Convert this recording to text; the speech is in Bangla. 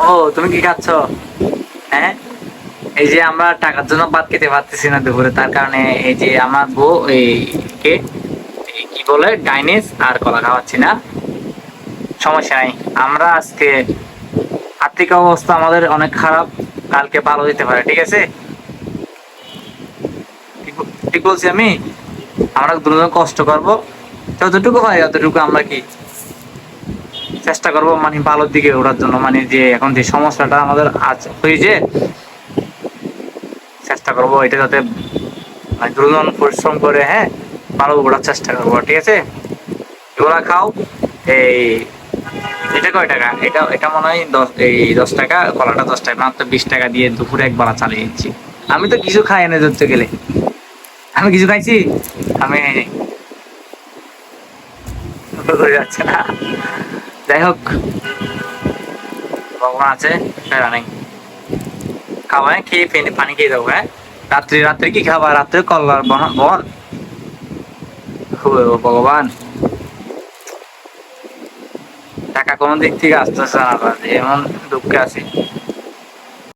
ও, তুমি কি খাচ্ছ? হ্যাঁ, এই যে আমরা টাকার জন্য ভাত খেতে পারতেছি না দুপুরে, তার কারণে এই যে আমার বউ এই কে এই কি বলে ডাইনিস আর কলা খাওয়াচ্ছি না। সমস্যা নাই। আমরা আজকে আর্থিক অবস্থা আমাদের অনেক খারাপ, কালকে ভালো দিতে পারে, ঠিক আছে? ঠিক ঠিক বলছি আমি। আমরা দুজন কষ্ট করব, যতটুকু হয় ততটুকু আমরা কি চেষ্টা করব, মানে ভালোর দিকে ওঠার জন্য, মানে যে এখন যে সমস্যাটা আমাদের আজ হয়েছে, চেষ্টা করব এটা যাতে মানে দুজন পরিশ্রম করে, হ্যাঁ, ভালো ওঠার চেষ্টা করবো, ঠিক আছে? এগুলা খাও। এই এটা কয় টাকা? এটা এটা মনে হয় 10 টাকা, কলাটা 10 টাকা, মাত্র 20 টাকা দিয়ে দুপুরে একবার চালিয়ে দিচ্ছি। আমি তো কিছু খাই না ধরতে গেলে। আমি কিছু খাইছি? আমি বোঝা যাচ্ছে না। যাই হোক, ভগবান আছে, প্যারা নেই। খাওয়া, হ্যাঁ, খেয়ে পানি খেয়ে যাবো, হ্যাঁ। রাত্রে রাত্রে কি খাবা? রাত্রে কল্লার বন? ভগবান, টাকা কোন দিক থেকে আসতেছে না, এমন দুঃখে আছি।